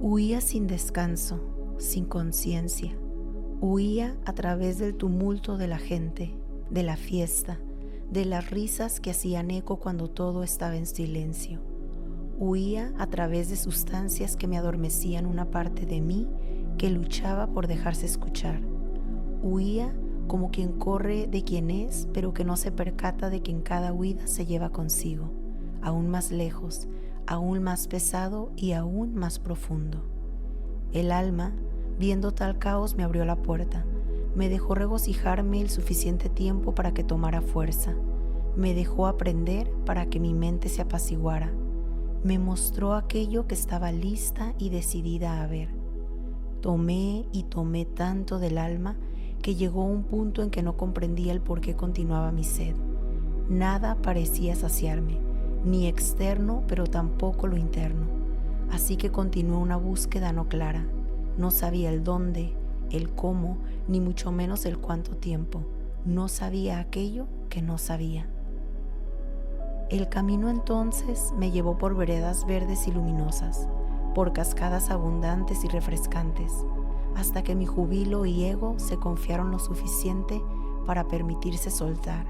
Huía sin descanso, sin conciencia. Huía a través del tumulto de la gente, de la fiesta, de las risas que hacían eco cuando todo estaba en silencio. Huía a través de sustancias que me adormecían una parte de mí que luchaba por dejarse escuchar. Huía como quien corre de quien es, pero que no se percata de que en cada huida se lleva consigo, aún más lejos, aún más pesado y aún más profundo. El alma, viendo tal caos, me abrió la puerta, me dejó regocijarme el suficiente tiempo para que tomara fuerza, me dejó aprender para que mi mente se apaciguara, me mostró aquello que estaba lista y decidida a ver. Tomé y tomé tanto del alma que llegó un punto en que no comprendía el por qué continuaba mi sed. Nada parecía saciarme, ni externo, pero tampoco lo interno. Así que continué una búsqueda no clara. No sabía el dónde, el cómo, ni mucho menos el cuánto tiempo. No sabía aquello que no sabía. El camino entonces me llevó por veredas verdes y luminosas, por cascadas abundantes y refrescantes, hasta que mi júbilo y ego se confiaron lo suficiente para permitirse soltar,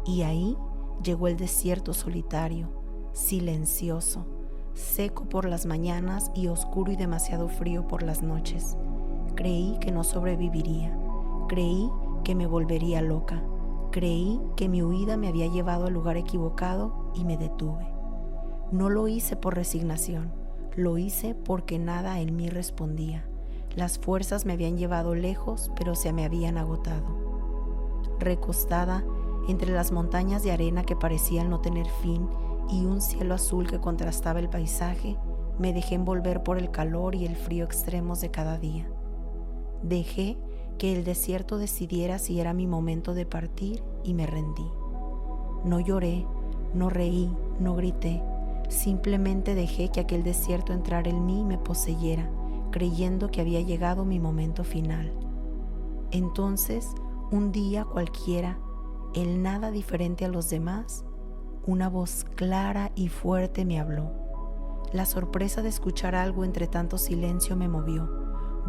y ahí llegó el desierto solitario, silencioso, seco por las mañanas y oscuro y demasiado frío por las noches. Creí que no sobreviviría, creí que me volvería loca, creí que mi huida me había llevado al lugar equivocado y me detuve. No lo hice por resignación, lo hice porque nada en mí respondía. Las fuerzas me habían llevado lejos, pero se me habían agotado. Recostada entre las montañas de arena que parecían no tener fin y un cielo azul que contrastaba el paisaje, me dejé envolver por el calor y el frío extremos de cada día. Dejé que el desierto decidiera si era mi momento de partir y me rendí. No lloré, no reí, no grité, simplemente dejé que aquel desierto entrara en mí y me poseyera, creyendo que había llegado mi momento final. Entonces, un día cualquiera, el nada diferente a los demás, una voz clara y fuerte me habló. La sorpresa de escuchar algo entre tanto silencio me movió.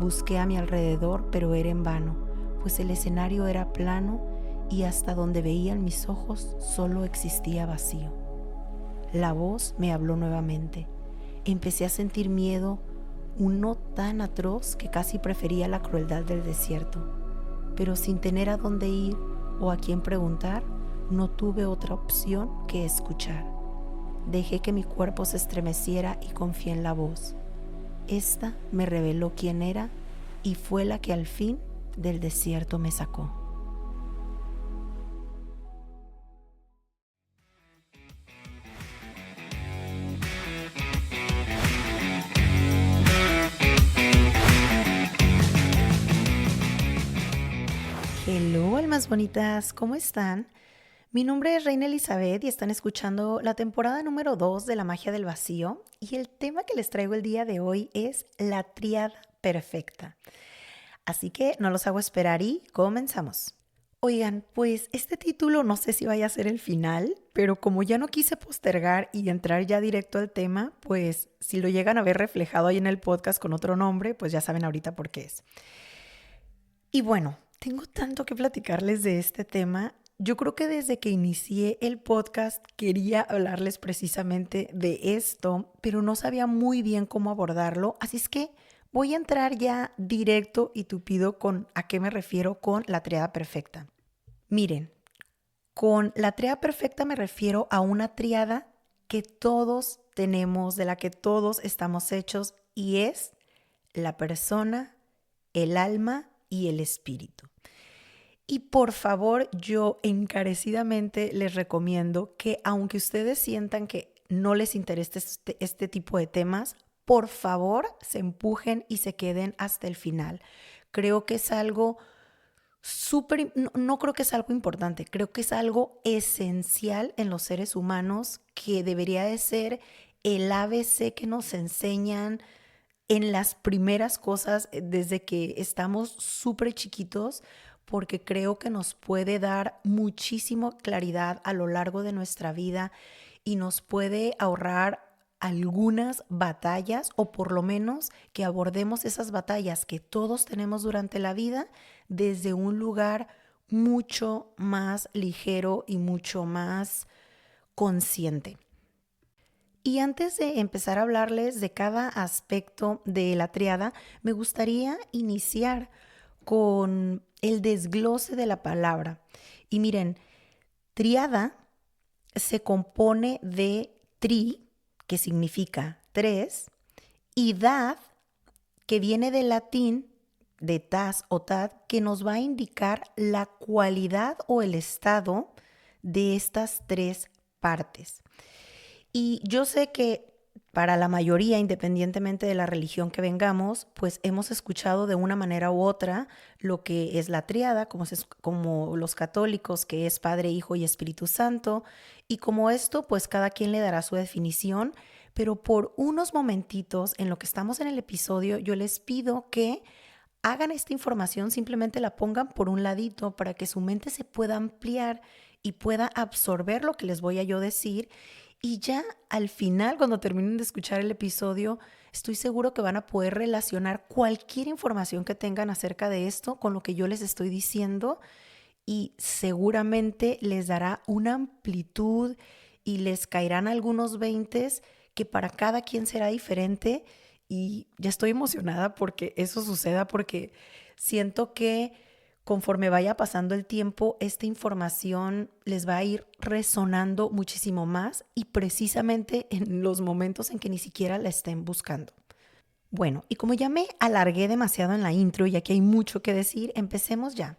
Busqué a mi alrededor, pero era en vano, pues el escenario era plano y hasta donde veían mis ojos solo existía vacío. La voz me habló nuevamente. Empecé a sentir miedo, uno tan atroz que casi prefería la crueldad del desierto. Pero sin tener a dónde ir o a quién preguntar, no tuve otra opción que escuchar. Dejé que mi cuerpo se estremeciera y confié en la voz. Esta me reveló quién era y fue la que al fin del desierto me sacó. Hello, almas bonitas, ¿cómo están? Mi nombre es Reina Elizabeth y están escuchando la temporada número 2 de La Magia del Vacío, y el tema que les traigo el día de hoy es la tríada perfecta. Así que no los hago esperar y comenzamos. Oigan, pues este título no sé si vaya a ser el final, pero como ya no quise postergar y entrar ya directo al tema, pues si lo llegan a ver reflejado ahí en el podcast con otro nombre, pues ya saben ahorita por qué es. Y bueno, tengo tanto que platicarles de este tema. Yo creo que desde que inicié el podcast quería hablarles precisamente de esto, pero no sabía muy bien cómo abordarlo, así es que voy a entrar ya directo y tupido con a qué me refiero con la tríada perfecta. Miren, con la tríada perfecta me refiero a una tríada que todos tenemos, de la que todos estamos hechos, y es la persona, el alma y el espíritu. Y por favor, yo encarecidamente les recomiendo que aunque ustedes sientan que no les interesa este tipo de temas, por favor se empujen y se queden hasta el final. Creo que es algo no creo que es algo importante, creo que es algo esencial en los seres humanos, que debería de ser el ABC que nos enseñan en las primeras cosas desde que estamos súper chiquitos, porque creo que nos puede dar muchísima claridad a lo largo de nuestra vida y nos puede ahorrar algunas batallas o por lo menos que abordemos esas batallas que todos tenemos durante la vida desde un lugar mucho más ligero y mucho más consciente. Y antes de empezar a hablarles de cada aspecto de la triada, me gustaría iniciar con el desglose de la palabra. Y miren, triada se compone de tri, que significa tres, y dad, que viene del latín de tas o tad, que nos va a indicar la cualidad o el estado de estas tres partes. Y yo sé que para la mayoría, independientemente de la religión que vengamos, pues hemos escuchado de una manera u otra lo que es la triada, como los católicos, que es Padre, Hijo y Espíritu Santo. Y como esto, pues cada quien le dará su definición. Pero por unos momentitos, en lo que estamos en el episodio, yo les pido que hagan esta información, simplemente la pongan por un ladito para que su mente se pueda ampliar y pueda absorber lo que les voy a yo decir. Y ya al final, cuando terminen de escuchar el episodio, estoy seguro que van a poder relacionar cualquier información que tengan acerca de esto con lo que yo les estoy diciendo y seguramente les dará una amplitud y les caerán algunos veintes que para cada quien será diferente. Y ya estoy emocionada porque eso suceda, porque siento que conforme vaya pasando el tiempo, esta información les va a ir resonando muchísimo más y precisamente en los momentos en que ni siquiera la estén buscando. Bueno, y como ya me alargué demasiado en la intro y aquí hay mucho que decir, empecemos ya.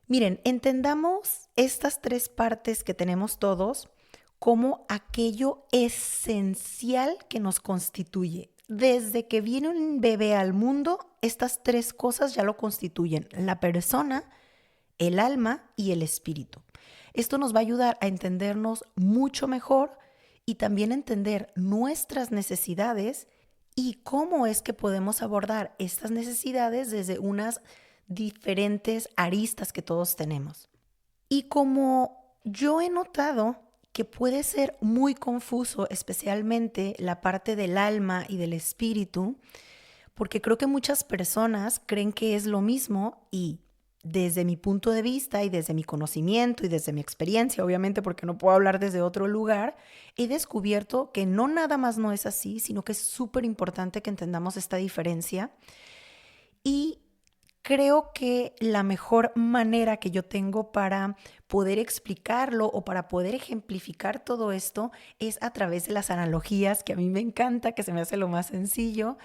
Miren, entendamos estas tres partes que tenemos todos como aquello esencial que nos constituye. Desde que viene un bebé al mundo, estas tres cosas ya lo constituyen: la persona, el alma y el espíritu. Esto nos va a ayudar a entendernos mucho mejor y también a entender nuestras necesidades y cómo es que podemos abordar estas necesidades desde unas diferentes aristas que todos tenemos. Y como yo he notado que puede ser muy confuso, especialmente la parte del alma y del espíritu, porque creo que muchas personas creen que es lo mismo y desde mi punto de vista y desde mi conocimiento y desde mi experiencia, obviamente porque no puedo hablar desde otro lugar, he descubierto que no nada más no es así, sino que es súper importante que entendamos esta diferencia. Y creo que la mejor manera que yo tengo para poder explicarlo o para poder ejemplificar todo esto es a través de las analogías, que a mí me encanta, que se me hace lo más sencillo.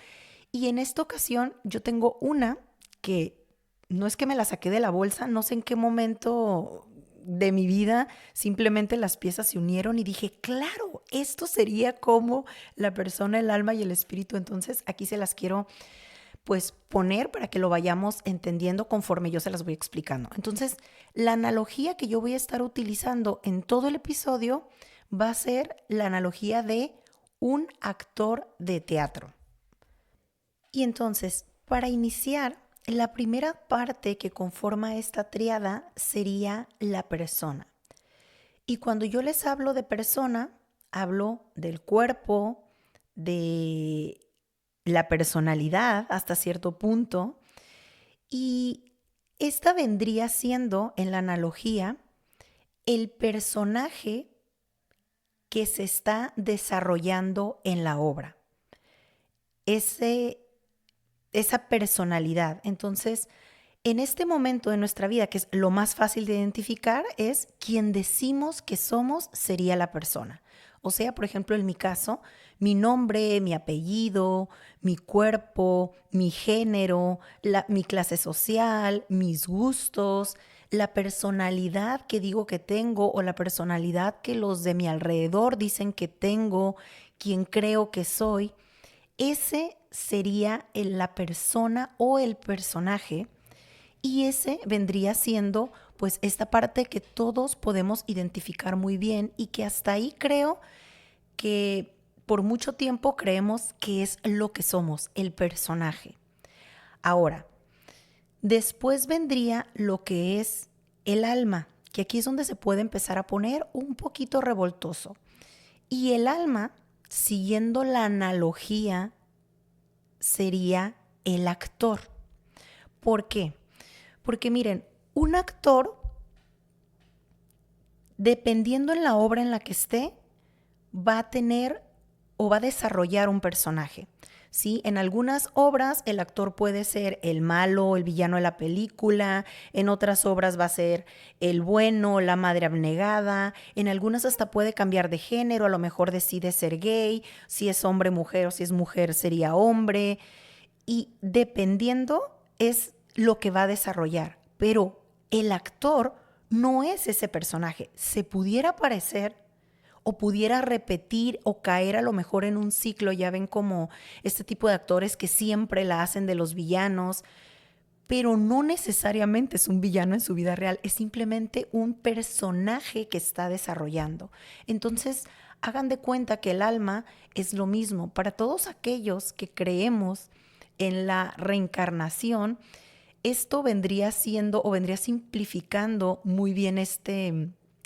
Y en esta ocasión yo tengo una que no es que me la saqué de la bolsa, no sé en qué momento de mi vida simplemente las piezas se unieron y dije, claro, esto sería como la persona, el alma y el espíritu. Entonces aquí se las quiero pues poner para que lo vayamos entendiendo conforme yo se las voy explicando. Entonces, la analogía que yo voy a estar utilizando en todo el episodio va a ser la analogía de un actor de teatro. Y entonces, para iniciar, la primera parte que conforma esta tríada sería la persona. Y cuando yo les hablo de persona, hablo del cuerpo, de la personalidad hasta cierto punto. Y esta vendría siendo, en la analogía, el personaje que se está desarrollando en la obra. Esa personalidad. Entonces, en este momento de nuestra vida, que es lo más fácil de identificar, es quien decimos que somos sería la persona. O sea, por ejemplo, en mi caso, mi nombre, mi apellido, mi cuerpo, mi género, mi clase social, mis gustos, la personalidad que digo que tengo o la personalidad que los de mi alrededor dicen que tengo, quien creo que soy. Ese sería la persona o el personaje. Y ese vendría siendo pues esta parte que todos podemos identificar muy bien y que hasta ahí creo que por mucho tiempo creemos que es lo que somos, el personaje. Ahora, después vendría lo que es el alma, que aquí es donde se puede empezar a poner un poquito revoltoso. Y el alma siguiendo la analogía, sería el actor. ¿Por qué? Porque miren, un actor, dependiendo en la obra en la que esté, va a tener o va a desarrollar un personaje. ¿Sí? En algunas obras el actor puede ser el malo, el villano de la película, en otras obras va a ser el bueno, la madre abnegada, en algunas hasta puede cambiar de género, a lo mejor decide ser gay, si es hombre, mujer, o si es mujer sería hombre, y dependiendo es lo que va a desarrollar, pero el actor no es ese personaje, se pudiera parecer o pudiera repetir o caer a lo mejor en un ciclo. Ya ven como este tipo de actores que siempre la hacen de los villanos, pero no necesariamente es un villano en su vida real, es simplemente un personaje que está desarrollando. Entonces, hagan de cuenta que el alma es lo mismo. Para todos aquellos que creemos en la reencarnación, esto vendría siendo o vendría simplificando muy bien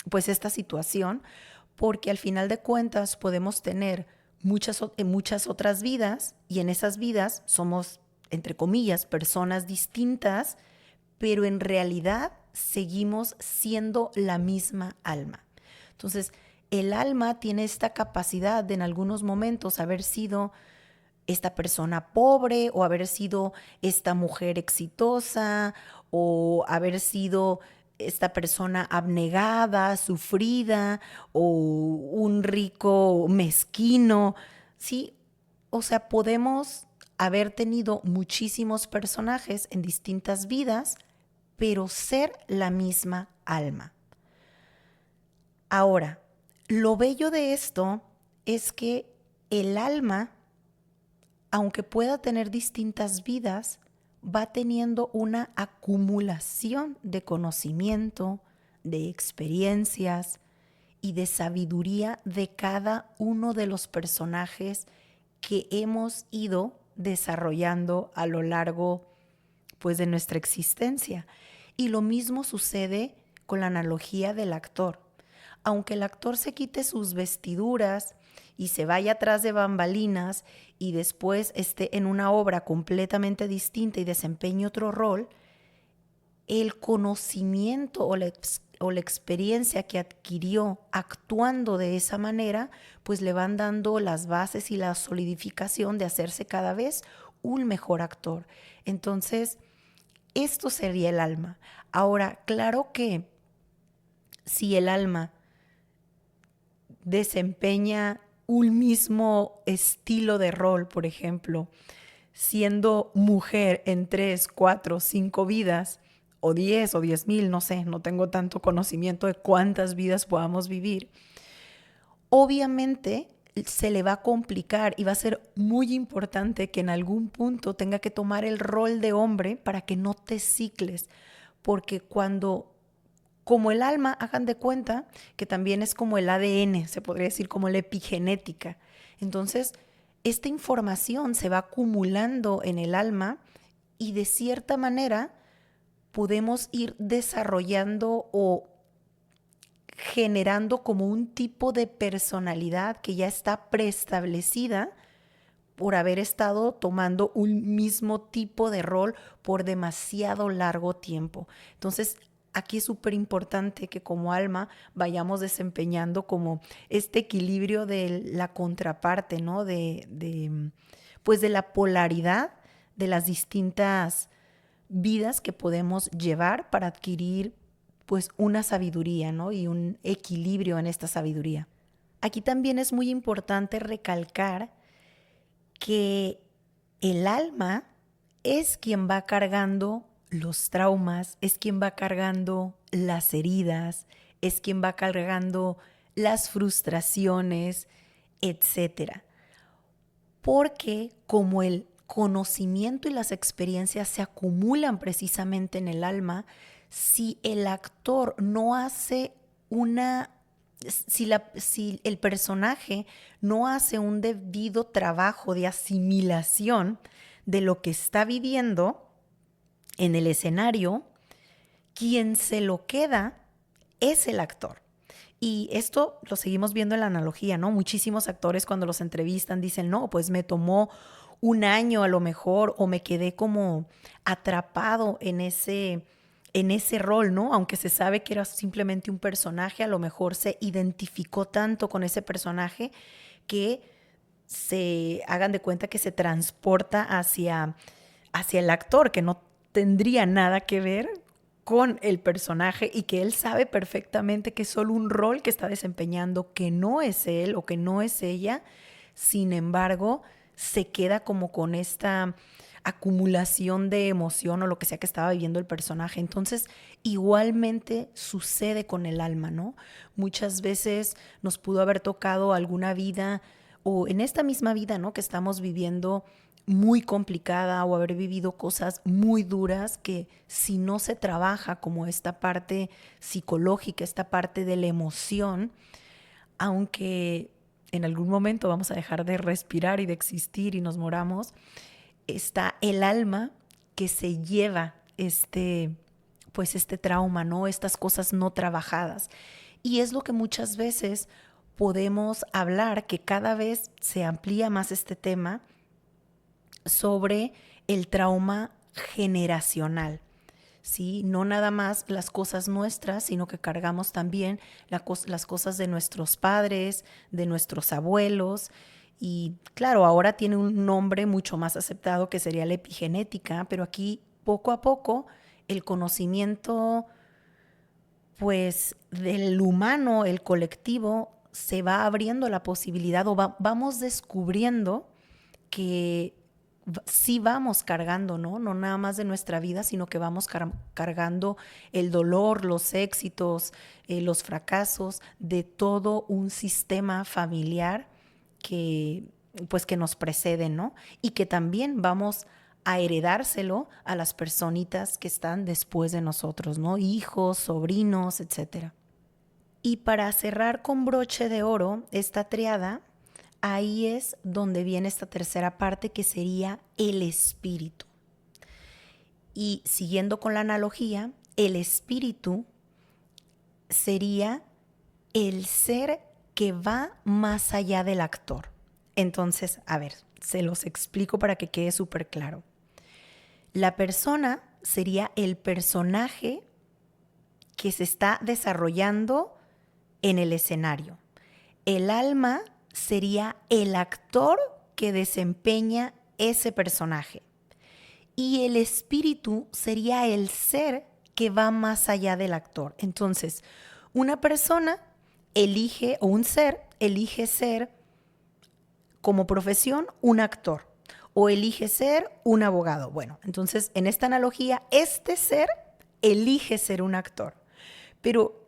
pues esta situación, porque al final de cuentas podemos tener muchas otras vidas y en esas vidas somos, entre comillas, personas distintas, pero en realidad seguimos siendo la misma alma. Entonces, el alma tiene esta capacidad de en algunos momentos haber sido esta persona pobre o haber sido esta mujer exitosa o haber sido esta persona abnegada, sufrida o un rico mezquino, ¿sí? O sea, podemos haber tenido muchísimos personajes en distintas vidas, pero ser la misma alma. Ahora, lo bello de esto es que el alma, aunque pueda tener distintas vidas, va teniendo una acumulación de conocimiento, de experiencias y de sabiduría de cada uno de los personajes que hemos ido desarrollando a lo largo, pues, de nuestra existencia. Y lo mismo sucede con la analogía del actor. Aunque el actor se quite sus vestiduras y se vaya atrás de bambalinas y después esté en una obra completamente distinta y desempeñe otro rol, el conocimiento o la experiencia que adquirió actuando de esa manera, pues le van dando las bases y la solidificación de hacerse cada vez un mejor actor. Entonces, esto sería el alma. Ahora, claro que si el alma desempeña un mismo estilo de rol, por ejemplo, siendo mujer en 3, 4, 5 vidas, o 10 o 10,000, no sé, no tengo tanto conocimiento de cuántas vidas podamos vivir, obviamente se le va a complicar y va a ser muy importante que en algún punto tenga que tomar el rol de hombre para que no te cicles, porque como el alma, hagan de cuenta que también es como el ADN, se podría decir como la epigenética. Entonces, esta información se va acumulando en el alma y de cierta manera podemos ir desarrollando o generando como un tipo de personalidad que ya está preestablecida por haber estado tomando un mismo tipo de rol por demasiado largo tiempo. Entonces, aquí es súper importante que como alma vayamos desempeñando como este equilibrio de la contraparte, ¿no? Pues de la polaridad de las distintas vidas que podemos llevar para adquirir pues una sabiduría, ¿no? Y un equilibrio en esta sabiduría. Aquí también es muy importante recalcar que el alma es quien va cargando los traumas, es quien va cargando las heridas, es quien va cargando las frustraciones, etcétera. Porque como el conocimiento y las experiencias se acumulan precisamente en el alma, si el actor no hace si el personaje no hace un debido trabajo de asimilación de lo que está viviendo en el escenario, quien se lo queda es el actor. Y esto lo seguimos viendo en la analogía, ¿no? Muchísimos actores cuando los entrevistan dicen, no, pues me tomó un año a lo mejor o me quedé como atrapado en ese rol, ¿no? Aunque se sabe que era simplemente un personaje, a lo mejor se identificó tanto con ese personaje que se hagan de cuenta que se transporta hacia el actor, que no tendría nada que ver con el personaje y que él sabe perfectamente que es solo un rol que está desempeñando, que no es él o que no es ella. Sin embargo, se queda como con esta acumulación de emoción o lo que sea que estaba viviendo el personaje. Entonces, igualmente sucede con el alma, ¿no? Muchas veces nos pudo haber tocado alguna vida o en esta misma vida, ¿no? Que estamos viviendo muy complicada o haber vivido cosas muy duras que si no se trabaja como esta parte psicológica, esta parte de la emoción, aunque en algún momento vamos a dejar de respirar y de existir y nos moramos, está el alma que se lleva pues este trauma, ¿no? Estas cosas no trabajadas. Y es lo que muchas veces podemos hablar, que cada vez se amplía más este tema sobre el trauma generacional. ¿Sí? No nada más las cosas nuestras, sino que cargamos también las cosas de nuestros padres, de nuestros abuelos. Y claro, ahora tiene un nombre mucho más aceptado que sería la epigenética, pero aquí poco a poco el conocimiento pues del humano, el colectivo, se va abriendo la posibilidad o vamos descubriendo que sí vamos cargando, ¿no? No nada más de nuestra vida, sino que vamos cargando el dolor, los éxitos, los fracasos de todo un sistema familiar que, pues, que nos precede, ¿no? Y que también vamos a heredárselo a las personitas que están después de nosotros, ¿no? Hijos, sobrinos, etcétera. Y para cerrar con broche de oro esta triada, ahí es donde viene esta tercera parte que sería el espíritu. Y siguiendo con la analogía, el espíritu sería el ser que va más allá del actor. Entonces, a ver, se los explico para que quede súper claro. La persona sería el personaje que se está desarrollando en el escenario. El alma sería el actor que desempeña ese personaje. Y el espíritu sería el ser que va más allá del actor. Entonces, una persona elige, o un ser elige ser como profesión un actor o elige ser un abogado. Bueno, entonces en esta analogía, este ser elige ser un actor. Pero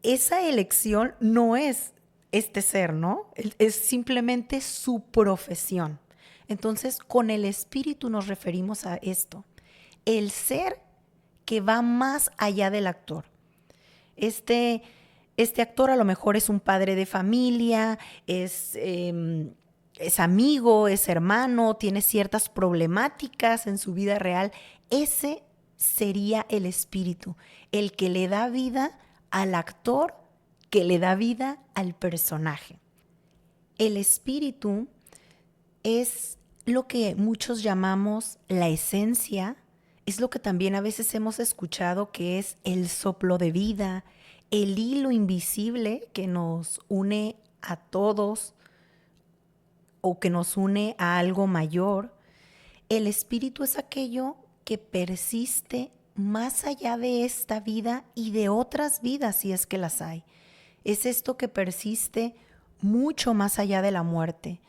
esa elección no es este ser, ¿no? Es simplemente su profesión. Entonces, con el espíritu nos referimos a esto. El ser que va más allá del actor. Este actor a lo mejor es un padre de familia, es amigo, es hermano, tiene ciertas problemáticas en su vida real. Ese sería el espíritu, el que le da vida al actor, que le da vida al personaje. El espíritu es lo que muchos llamamos la esencia, es lo que también a veces hemos escuchado que es el soplo de vida, el hilo invisible que nos une a todos o que nos une a algo mayor. El espíritu es aquello que persiste más allá de esta vida y de otras vidas, si es que las hay. Es esto que persiste mucho más allá de la muerte.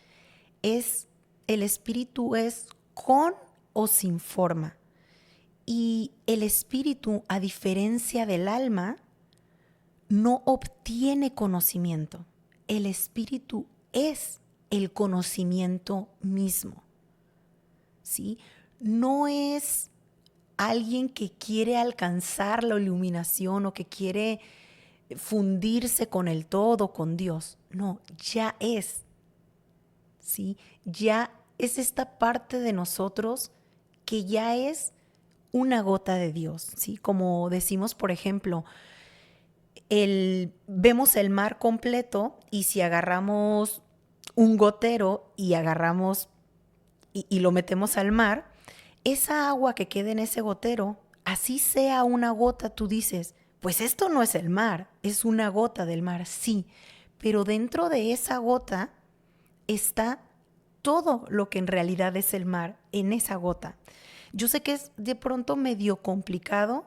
El espíritu es con o sin forma. Y el espíritu, a diferencia del alma, no obtiene conocimiento. El espíritu es el conocimiento mismo. ¿Sí? No es alguien que quiere alcanzar la iluminación o que quiere fundirse con el todo, con Dios. No, ya es. ¿Sí? Ya es esta parte de nosotros que ya es una gota de Dios, ¿sí? Como decimos, por ejemplo, Vemos el mar completo y si agarramos un gotero y lo metemos al mar, esa agua que queda en ese gotero, así sea una gota, tú dices, pues esto no es el mar, es una gota del mar, sí, pero dentro de esa gota está todo lo que en realidad es el mar en esa gota. Yo sé que es de pronto medio complicado,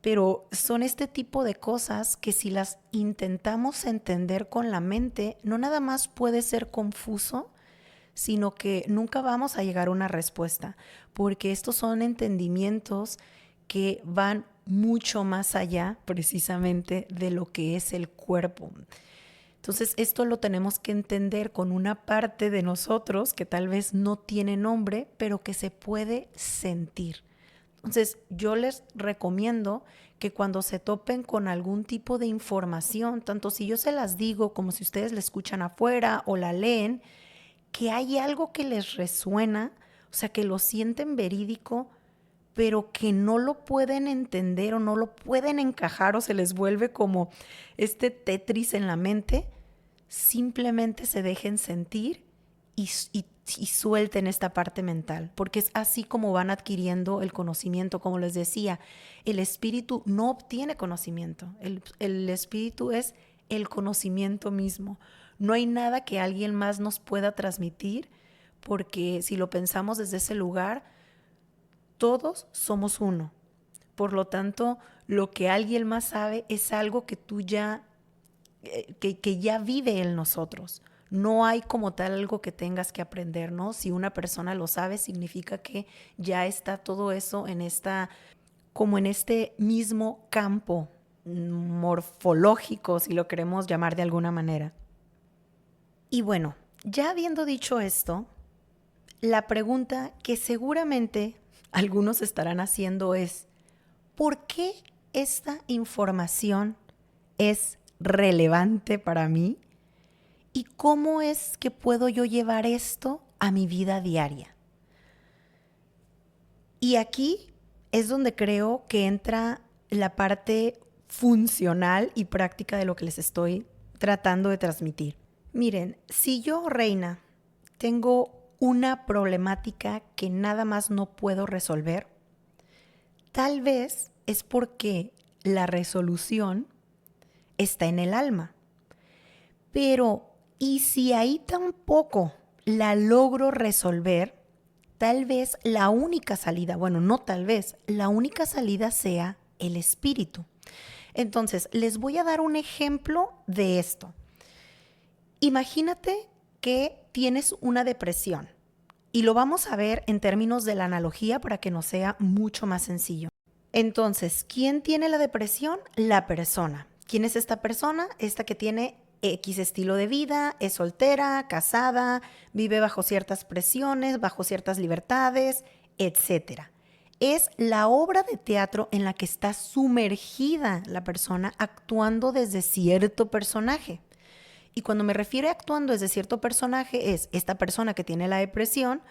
pero son este tipo de cosas que si las intentamos entender con la mente, no nada más puede ser confuso, sino que nunca vamos a llegar a una respuesta, porque estos son entendimientos que van mucho más allá precisamente de lo que es el cuerpo. Entonces esto lo tenemos que entender con una parte de nosotros que tal vez no tiene nombre, pero que se puede sentir. Entonces yo les recomiendo que cuando se topen con algún tipo de información, tanto si yo se las digo como si ustedes la escuchan afuera o la leen, que hay algo que les resuena, o sea, que lo sienten verídico, pero que no lo pueden entender o no lo pueden encajar o se les vuelve como este Tetris en la mente, simplemente se dejen sentir y suelten esta parte mental, porque es así como van adquiriendo el conocimiento. Como les decía, el espíritu no obtiene conocimiento, el espíritu es el conocimiento mismo. No hay nada que alguien más nos pueda transmitir, porque si lo pensamos desde ese lugar, todos somos uno. Por lo tanto, lo que alguien más sabe es algo que tú ya, que ya vive en nosotros. No hay como tal algo que tengas que aprender, ¿no? Si una persona lo sabe, significa que ya está todo eso como en este mismo campo morfológico, si lo queremos llamar de alguna manera. Y bueno, ya habiendo dicho esto, la pregunta que seguramente algunos estarán haciendo es, ¿por qué esta información es relevante para mí? ¿Y cómo es que puedo yo llevar esto a mi vida diaria? Y aquí es donde creo que entra la parte funcional y práctica de lo que les estoy tratando de transmitir. Miren, si yo, Reina, tengo una problemática que nada más no puedo resolver, tal vez es porque la resolución está en el alma. Pero, ¿y si ahí tampoco la logro resolver? Tal vez la única salida, bueno, no tal vez, la única salida sea el espíritu. Entonces, les voy a dar un ejemplo de esto. Imagínate que tienes una depresión y lo vamos a ver en términos de la analogía para que nos sea mucho más sencillo. Entonces, ¿quién tiene la depresión? La persona. ¿Quién es esta persona? Esta que tiene X estilo de vida, es soltera, casada, vive bajo ciertas presiones, bajo ciertas libertades, etcétera. Es la obra de teatro en la que está sumergida la persona actuando desde cierto personaje. Y cuando me refiero a actuando desde cierto personaje, es esta persona que tiene la depresión,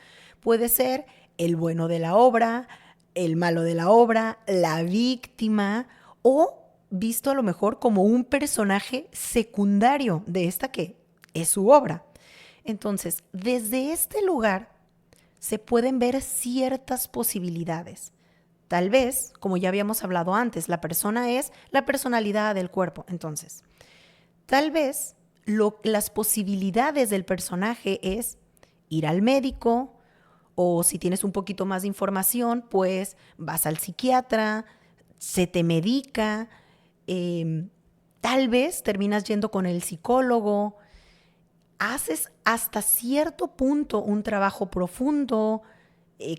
puede ser el bueno de la obra, el malo de la obra, la víctima o visto a lo mejor como un personaje secundario de esta que es su obra. Entonces, desde este lugar se pueden ver ciertas posibilidades. Tal vez, como ya habíamos hablado antes, la persona es la personalidad del cuerpo. Entonces, tal vez las posibilidades del personaje es ir al médico o si tienes un poquito más de información, pues vas al psiquiatra, se te medica, tal vez terminas yendo con el psicólogo, haces hasta cierto punto un trabajo profundo,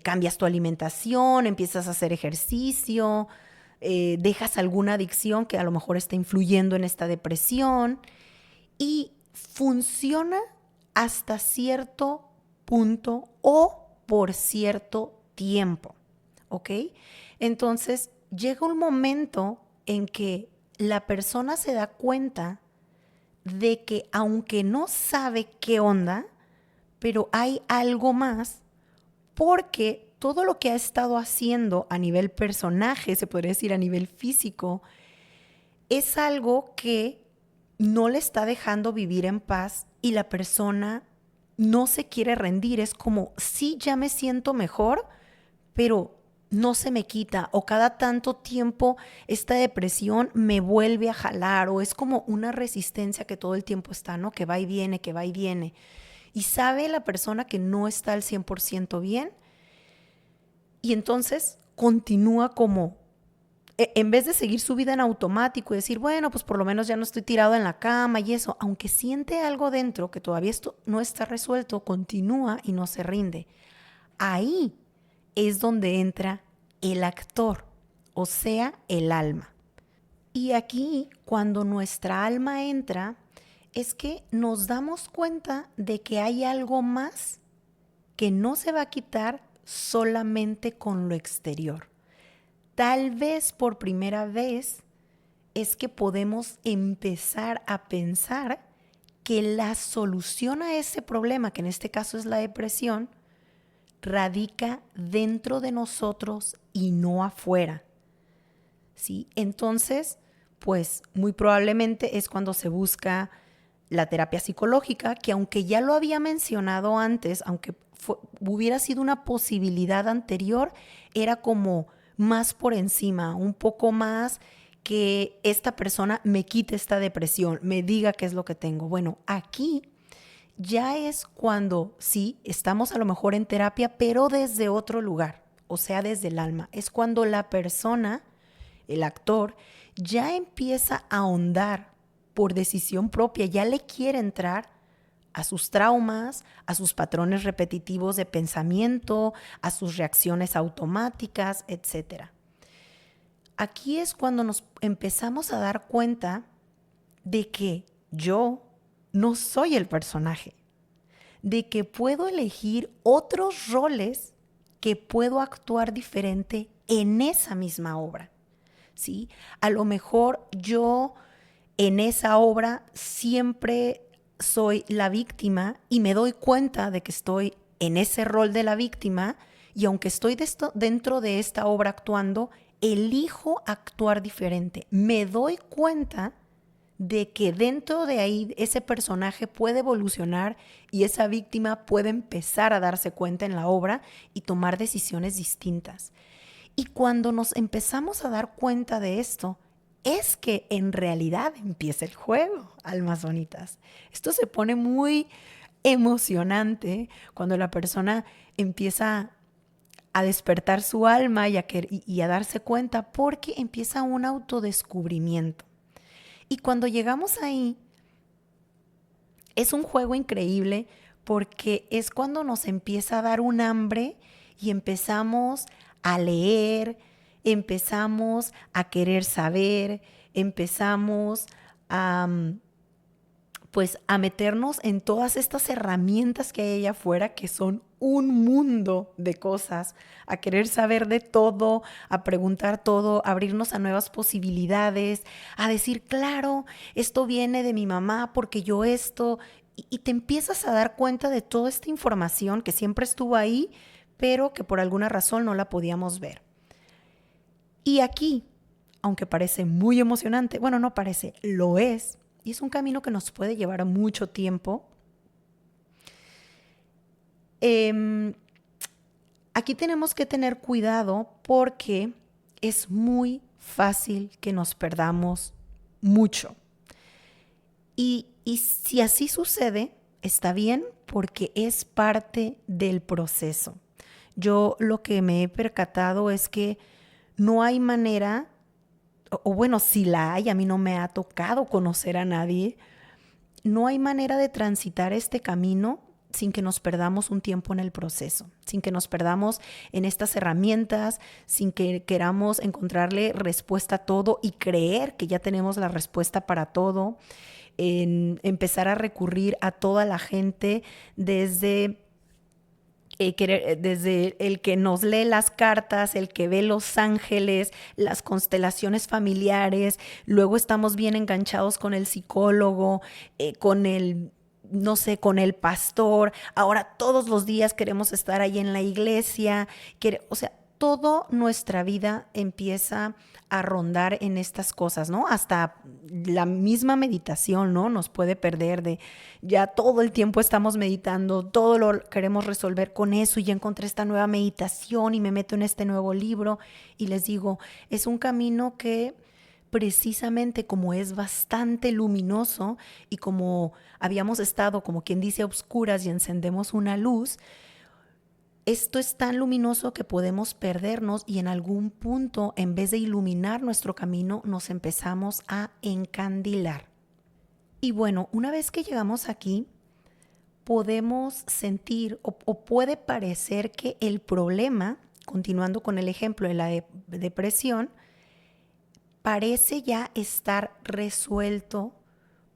cambias tu alimentación, empiezas a hacer ejercicio, dejas alguna adicción que a lo mejor está influyendo en esta depresión y funciona hasta cierto punto o por cierto tiempo, ¿ok? Entonces llega un momento en que la persona se da cuenta de que aunque no sabe qué onda, pero hay algo más porque todo lo que ha estado haciendo a nivel personaje, se podría decir a nivel físico, es algo que no le está dejando vivir en paz y la persona no se quiere rendir. Es como, sí, ya me siento mejor, pero no se me quita, o cada tanto tiempo esta depresión me vuelve a jalar, o es como una resistencia que todo el tiempo está, ¿no? Que va y viene, que va y viene. Y sabe la persona que no está al 100% bien y entonces continúa como, en vez de seguir su vida en automático y decir, bueno, pues por lo menos ya no estoy tirado en la cama y eso, aunque siente algo dentro que todavía esto no está resuelto, continúa y no se rinde. Ahí es donde entra el actor, o sea, el alma. Y aquí, cuando nuestra alma entra, es que nos damos cuenta de que hay algo más que no se va a quitar solamente con lo exterior. Tal vez por primera vez es que podemos empezar a pensar que la solución a ese problema, que en este caso es la depresión, radica dentro de nosotros y no afuera. ¿Sí? Entonces, pues muy probablemente es cuando se busca la terapia psicológica, que aunque ya lo había mencionado antes, aunque hubiera sido una posibilidad anterior, era como más por encima, un poco más que esta persona me quite esta depresión, me diga qué es lo que tengo. Bueno, aquí ya es cuando sí, estamos a lo mejor en terapia, pero desde otro lugar, o sea, desde el alma. Es cuando la persona, el actor, ya empieza a ahondar por decisión propia, ya le quiere entrar a sus traumas, a sus patrones repetitivos de pensamiento, a sus reacciones automáticas, etc. Aquí es cuando nos empezamos a dar cuenta de que yo no soy el personaje, de que puedo elegir otros roles, que puedo actuar diferente en esa misma obra. ¿Sí? A lo mejor yo en esa obra siempre soy la víctima y me doy cuenta de que estoy en ese rol de la víctima, y aunque estoy dentro de esta obra actuando, elijo actuar diferente. Me doy cuenta de que dentro de ahí ese personaje puede evolucionar y esa víctima puede empezar a darse cuenta en la obra y tomar decisiones distintas. Y cuando nos empezamos a dar cuenta de esto, es que en realidad empieza el juego, almas bonitas. Esto se pone muy emocionante cuando la persona empieza a despertar su alma y a darse cuenta, porque empieza un autodescubrimiento. Y cuando llegamos ahí, es un juego increíble porque es cuando nos empieza a dar un hambre y empezamos a leer, empezamos a querer saber, empezamos a, pues, a meternos en todas estas herramientas que hay allá afuera, que son un mundo de cosas, a querer saber de todo, a preguntar todo, a abrirnos a nuevas posibilidades, a decir, claro, esto viene de mi mamá porque yo esto, y te empiezas a dar cuenta de toda esta información que siempre estuvo ahí, pero que por alguna razón no la podíamos ver. Y aquí, aunque parece muy emocionante, bueno, no parece, lo es, y es un camino que nos puede llevar mucho tiempo. Aquí tenemos que tener cuidado porque es muy fácil que nos perdamos mucho. Y si así sucede, está bien, porque es parte del proceso. Yo lo que me he percatado es que no hay manera, o bueno, si la hay, a mí no me ha tocado conocer a nadie, no hay manera de transitar este camino sin que nos perdamos un tiempo en el proceso, sin que nos perdamos en estas herramientas, sin que queramos encontrarle respuesta a todo y creer que ya tenemos la respuesta para todo, en empezar a recurrir a toda la gente desde el que nos lee las cartas, el que ve los ángeles, las constelaciones familiares, luego estamos bien enganchados con el psicólogo, con el, no sé, con el pastor, ahora todos los días queremos estar ahí en la iglesia, o sea, toda nuestra vida empieza a rondar en estas cosas, ¿no? Hasta la misma meditación, ¿no? Nos puede perder de ya todo el tiempo estamos meditando, todo lo queremos resolver con eso y ya encontré esta nueva meditación y me meto en este nuevo libro y les digo, es un camino que precisamente como es bastante luminoso y como habíamos estado, como quien dice, a oscuras y encendemos una luz, esto es tan luminoso que podemos perdernos y en algún punto, en vez de iluminar nuestro camino, nos empezamos a encandilar. Y bueno, una vez que llegamos aquí, podemos sentir o puede parecer que el problema, continuando con el ejemplo de la depresión, parece ya estar resuelto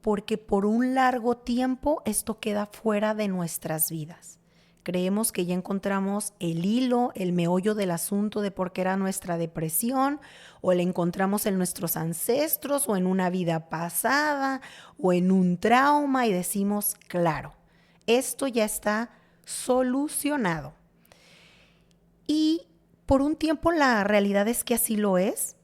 porque por un largo tiempo esto queda fuera de nuestras vidas. Creemos que ya encontramos el hilo, el meollo del asunto de por qué era nuestra depresión, o la encontramos en nuestros ancestros, o en una vida pasada, o en un trauma, y decimos, claro, esto ya está solucionado. Y por un tiempo la realidad es que así lo es,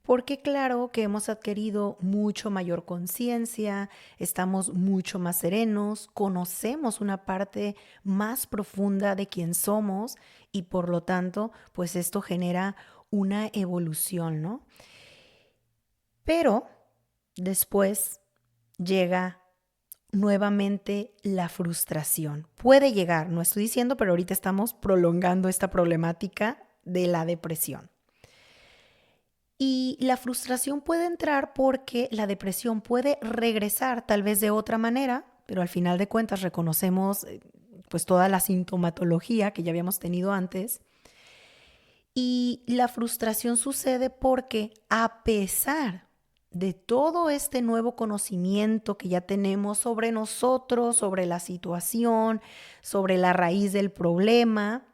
porque claro que hemos adquirido mucho mayor conciencia, estamos mucho más serenos, conocemos una parte más profunda de quién somos y por lo tanto, pues esto genera una evolución, ¿no? Pero después llega nuevamente la frustración. Puede llegar, no estoy diciendo, pero ahorita estamos prolongando esta problemática de la depresión. Y la frustración puede entrar porque la depresión puede regresar tal vez de otra manera, pero al final de cuentas reconocemos pues toda la sintomatología que ya habíamos tenido antes. Y la frustración sucede porque a pesar de todo este nuevo conocimiento que ya tenemos sobre nosotros, sobre la situación, sobre la raíz del problema,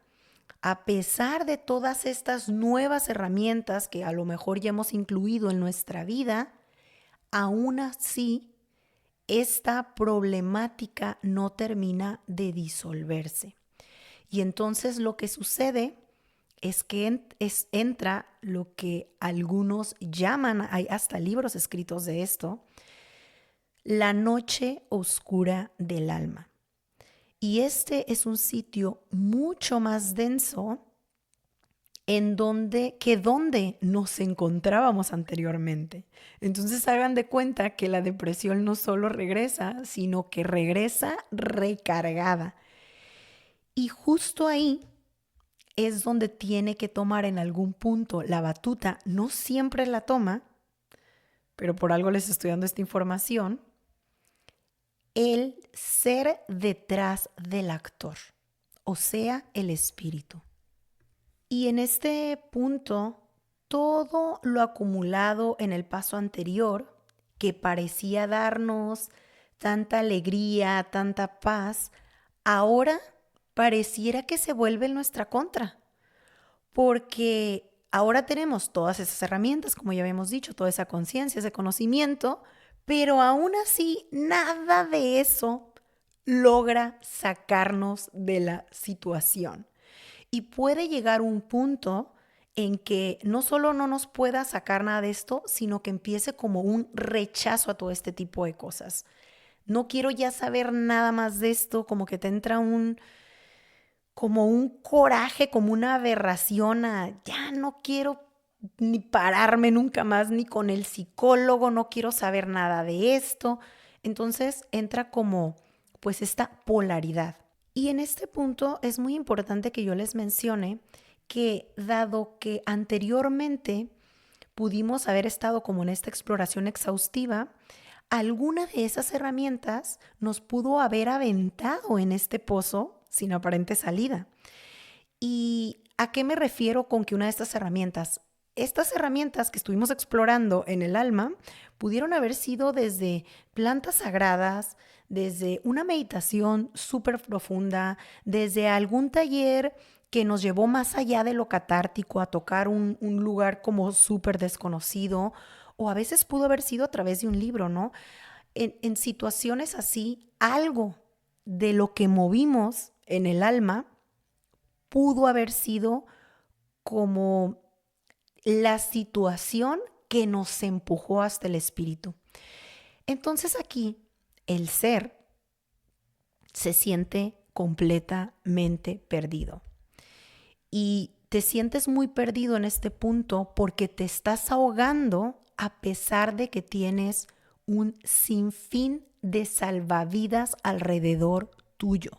a pesar de todas estas nuevas herramientas que a lo mejor ya hemos incluido en nuestra vida, aún así esta problemática no termina de disolverse. Y entonces lo que sucede es que entra lo que algunos llaman, hay hasta libros escritos de esto, la noche oscura del alma. Y este es un sitio mucho más denso donde nos encontrábamos anteriormente. Entonces hagan de cuenta que la depresión no solo regresa, sino que regresa recargada. Y justo ahí es donde tiene que tomar en algún punto la batuta. No siempre la toma, pero por algo les estoy dando esta información. El ser detrás del actor, o sea, el espíritu. Y en este punto, todo lo acumulado en el paso anterior, que parecía darnos tanta alegría, tanta paz, ahora pareciera que se vuelve en nuestra contra, porque ahora tenemos todas esas herramientas, como ya habíamos dicho, toda esa conciencia, ese conocimiento, pero aún así nada de eso logra sacarnos de la situación. Y puede llegar un punto en que no solo no nos pueda sacar nada de esto, sino que empiece como un rechazo a todo este tipo de cosas. No quiero ya saber nada más de esto, como que te entra como un coraje, como una aberración a ya no quiero ni pararme nunca más ni con el psicólogo, no quiero saber nada de esto. Entonces entra como pues esta polaridad. Y en este punto es muy importante que yo les mencione que dado que anteriormente pudimos haber estado como en esta exploración exhaustiva, alguna de esas herramientas nos pudo haber aventado en este pozo sin aparente salida. ¿Y a qué me refiero con que una de estas herramientas que estuvimos explorando en el alma pudieron haber sido desde plantas sagradas, desde una meditación súper profunda, desde algún taller que nos llevó más allá de lo catártico a tocar un lugar como súper desconocido, o a veces pudo haber sido a través de un libro, ¿no? En situaciones así, algo de lo que movimos en el alma pudo haber sido como la situación que nos empujó hasta el espíritu. Entonces aquí el ser se siente completamente perdido. Y te sientes muy perdido en este punto porque te estás ahogando a pesar de que tienes un sinfín de salvavidas alrededor tuyo.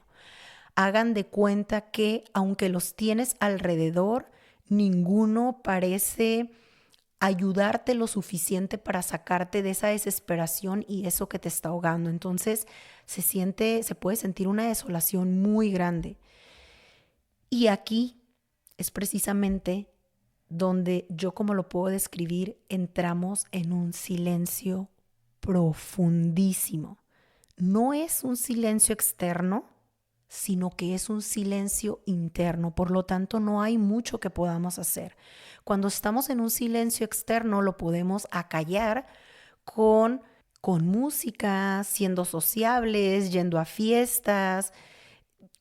Hagan de cuenta que aunque los tienes alrededor, ninguno parece ayudarte lo suficiente para sacarte de esa desesperación y eso que te está ahogando. Entonces se puede sentir una desolación muy grande. Y aquí es precisamente donde yo, como lo puedo describir, entramos en un silencio profundísimo. No es un silencio externo, sino que es un silencio interno. Por lo tanto, no hay mucho que podamos hacer. Cuando estamos en un silencio externo, lo podemos acallar con, con música, siendo sociables, yendo a fiestas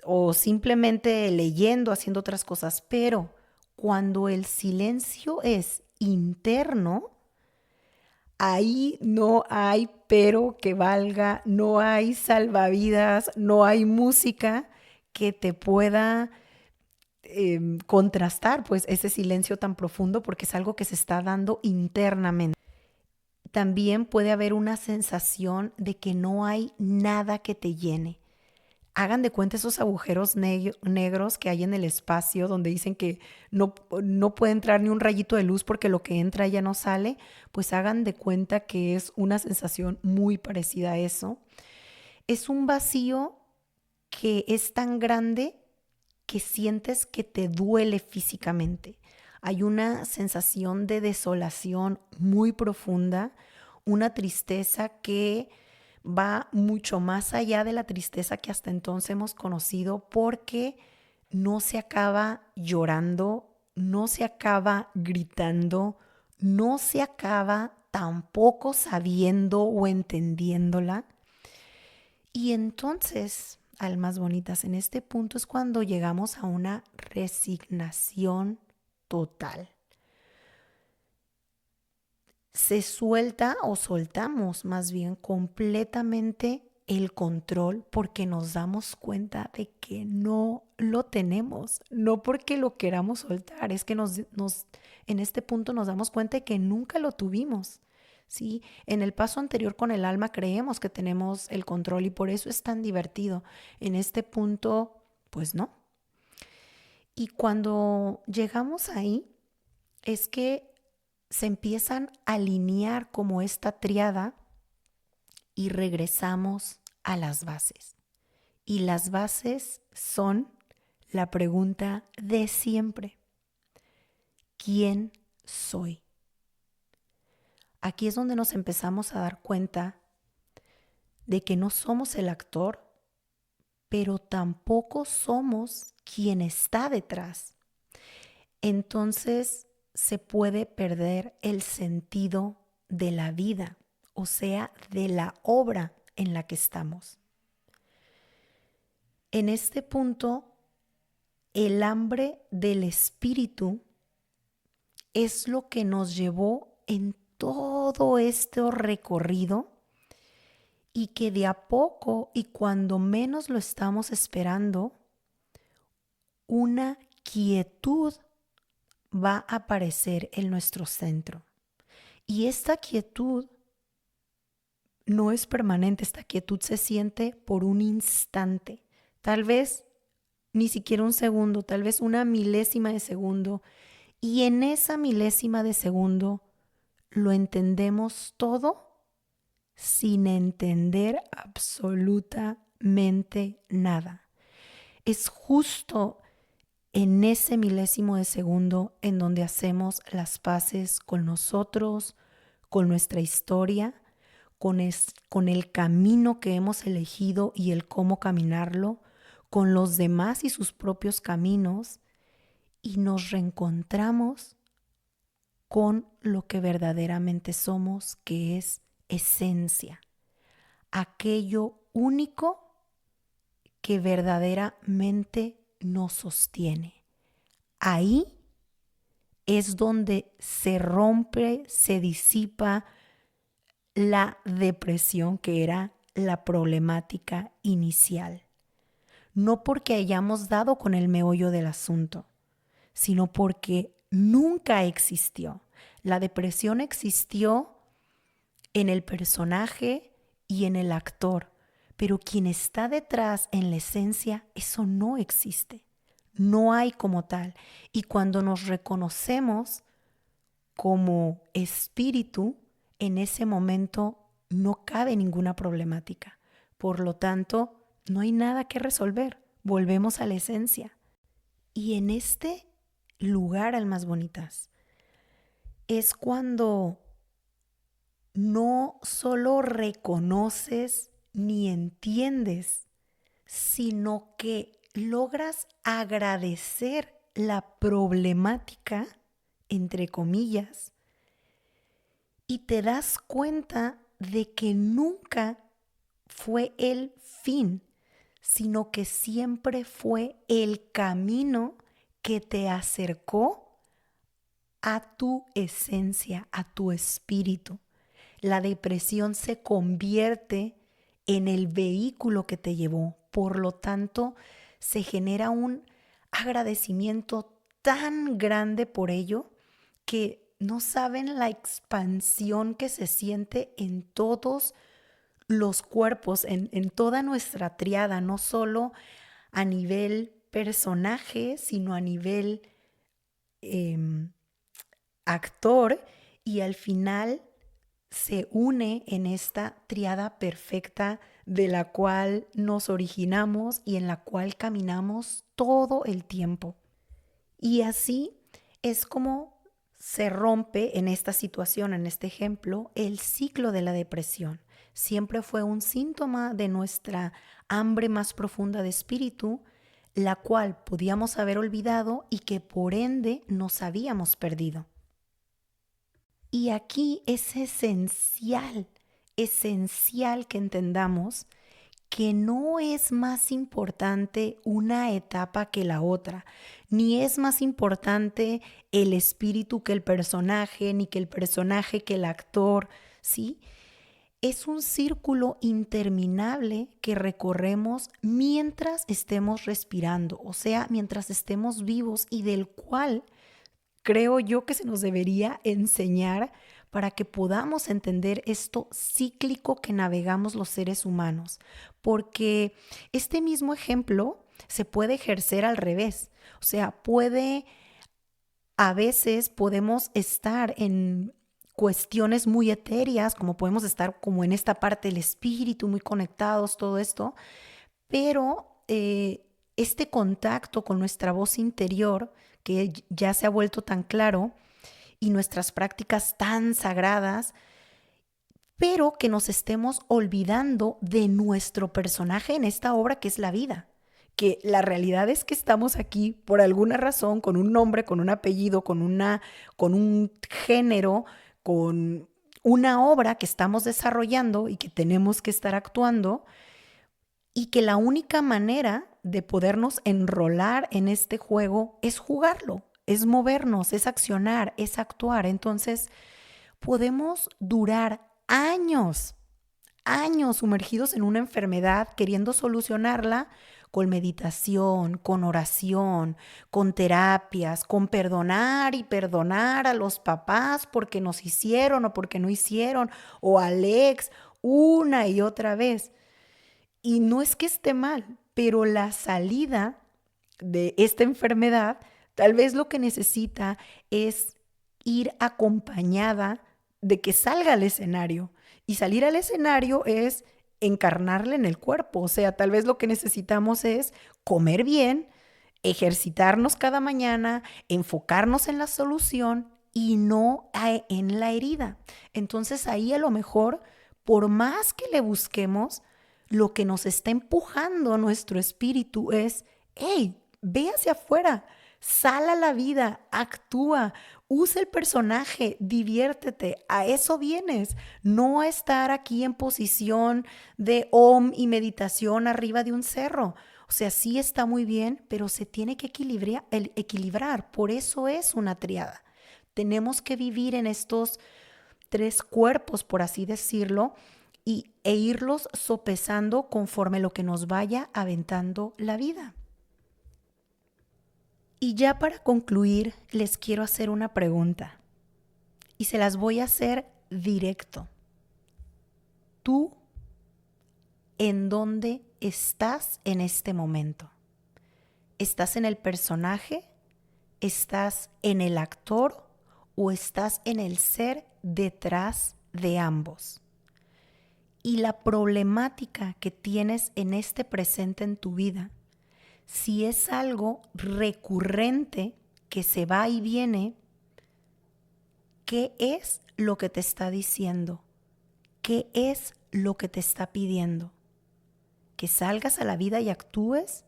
o simplemente leyendo, haciendo otras cosas. Pero cuando el silencio es interno, ahí no hay pero que valga, no hay salvavidas, no hay música que te pueda contrastar pues ese silencio tan profundo, porque es algo que se está dando internamente. También puede haber una sensación de que no hay nada que te llene. Hagan de cuenta esos agujeros negros que hay en el espacio donde dicen que no puede entrar ni un rayito de luz porque lo que entra ya no sale. Pues hagan de cuenta que es una sensación muy parecida a eso. Es un vacío que es tan grande que sientes que te duele físicamente. Hay una sensación de desolación muy profunda, una tristeza que va mucho más allá de la tristeza que hasta entonces hemos conocido, porque no se acaba llorando, no se acaba gritando, no se acaba tampoco sabiendo o entendiéndola. Y entonces, almas bonitas, en este punto es cuando llegamos a una resignación total. Se suelta o soltamos más bien completamente el control porque nos damos cuenta de que no lo tenemos, no porque lo queramos soltar, es que en este punto nos damos cuenta de que nunca lo tuvimos. ¿Sí? En el paso anterior con el alma creemos que tenemos el control y por eso es tan divertido. En este punto, pues no. Y cuando llegamos ahí, es que se empiezan a alinear como esta triada y regresamos a las bases. Y las bases son la pregunta de siempre: ¿quién soy? Aquí es donde nos empezamos a dar cuenta de que no somos el actor, pero tampoco somos quien está detrás. Entonces se puede perder el sentido de la vida, o sea, de la obra en la que estamos. En este punto, el hambre del espíritu es lo que nos llevó en todo este recorrido, y que de a poco y cuando menos lo estamos esperando, una quietud va a aparecer en nuestro centro. Y esta quietud no es permanente, esta quietud se siente por un instante, tal vez ni siquiera un segundo, tal vez una milésima de segundo. Y en esa milésima de segundo lo entendemos todo sin entender absolutamente nada. Es justo en ese milésimo de segundo en donde hacemos las paces con nosotros, con nuestra historia, con el camino que hemos elegido y el cómo caminarlo, con los demás y sus propios caminos, y nos reencontramos con lo que verdaderamente somos, que es esencia, aquello único que verdaderamente nos sostiene. Ahí es donde se rompe, se disipa la depresión, que era la problemática inicial. No porque hayamos dado con el meollo del asunto, sino porque nunca existió. La depresión existió en el personaje y en el actor, pero quien está detrás en la esencia, eso no existe. No hay como tal. Y cuando nos reconocemos como espíritu, en ese momento no cabe ninguna problemática. Por lo tanto, no hay nada que resolver. Volvemos a la esencia. Y en este lugar, almas bonitas, es cuando no solo reconoces ni entiendes, sino que logras agradecer la problemática, entre comillas, y te das cuenta de que nunca fue el fin, sino que siempre fue el camino que te acercó a tu esencia, a tu espíritu. La depresión se convierte en el vehículo que te llevó. Por lo tanto, se genera un agradecimiento tan grande por ello que no saben la expansión que se siente en todos los cuerpos, en toda nuestra triada, no solo a nivel personaje, sino a nivel actor, y al final se une en esta triada perfecta de la cual nos originamos y en la cual caminamos todo el tiempo. Y así es como se rompe en esta situación, en este ejemplo, el ciclo de la depresión. Siempre fue un síntoma de nuestra hambre más profunda de espíritu, la cual podíamos haber olvidado y que por ende nos habíamos perdido. Y aquí es esencial que entendamos que no es más importante una etapa que la otra, ni es más importante el espíritu que el personaje, ni que el personaje que el actor, ¿sí? Es un círculo interminable que recorremos mientras estemos respirando, o sea, mientras estemos vivos, y del cual creo yo que se nos debería enseñar para que podamos entender esto cíclico que navegamos los seres humanos. Porque este mismo ejemplo se puede ejercer al revés. O sea, a veces podemos estar en cuestiones muy etéreas, como podemos estar como en esta parte del espíritu, muy conectados, todo esto, pero este contacto con nuestra voz interior, que ya se ha vuelto tan claro, y nuestras prácticas tan sagradas, pero que nos estemos olvidando de nuestro personaje en esta obra que es la vida. Que la realidad es que estamos aquí por alguna razón, con un nombre, con un apellido, con un género, con una obra que estamos desarrollando y que tenemos que estar actuando, y que la única manera de podernos enrolar en este juego es jugarlo, es movernos, es accionar, es actuar. Entonces, podemos durar años sumergidos en una enfermedad queriendo solucionarla con meditación, con oración, con terapias, con perdonar y perdonar a los papás porque nos hicieron o porque no hicieron, o al ex, una y otra vez. Y no es que esté mal, pero la salida de esta enfermedad tal vez lo que necesita es ir acompañada de que salga al escenario. Y salir al escenario es encarnarle en el cuerpo. O sea, tal vez lo que necesitamos es comer bien, ejercitarnos cada mañana, enfocarnos en la solución y no en la herida. Entonces ahí a lo mejor, por más que le busquemos, lo que nos está empujando nuestro espíritu es, hey, ve hacia afuera, sal a la vida, actúa, usa el personaje, diviértete, a eso vienes, no a estar aquí en posición de om y meditación arriba de un cerro. O sea, sí está muy bien, pero se tiene que equilibrar, por eso es una triada. tenemos que vivir en estos 3 cuerpos, por así decirlo, e irlos sopesando conforme lo que nos vaya aventando la vida. Y ya para concluir, les quiero hacer una pregunta y se las voy a hacer directo. ¿Tú en dónde estás en este momento? ¿Estás en el personaje? ¿Estás en el actor? ¿O estás en el ser detrás de ambos? Y la problemática que tienes en este presente en tu vida, si es algo recurrente que se va y viene, ¿qué es lo que te está diciendo? ¿Qué es lo que te está pidiendo? ¿Que salgas a la vida y actúes?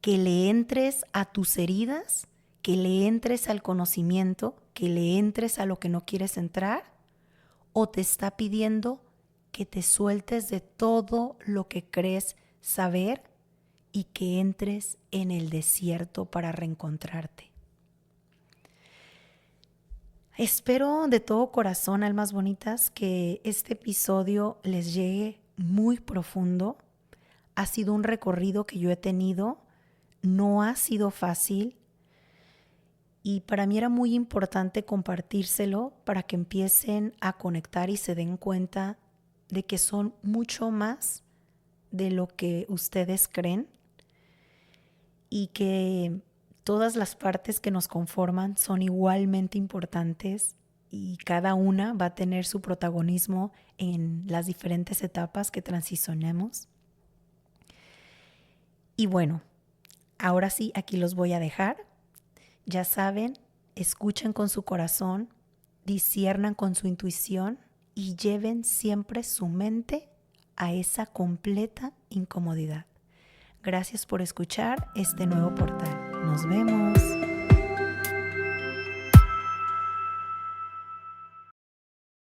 ¿Que le entres a tus heridas? ¿Que le entres al conocimiento? ¿Que le entres a lo que no quieres entrar? ¿O te está pidiendo que te sueltes de todo lo que crees saber y que entres en el desierto para reencontrarte? Espero de todo corazón, almas bonitas, que este episodio les llegue muy profundo. Ha sido un recorrido que yo he tenido, no ha sido fácil y para mí era muy importante compartírselo para que empiecen a conectar y se den cuenta de que son mucho más de lo que ustedes creen y que todas las partes que nos conforman son igualmente importantes y cada una va a tener su protagonismo en las diferentes etapas que transicionemos. Y bueno, ahora sí, aquí los voy a dejar. Ya saben, escuchen con su corazón, disciernan con su intuición y lleven siempre su mente a esa completa incomodidad. Gracias por escuchar este nuevo portal. Nos vemos.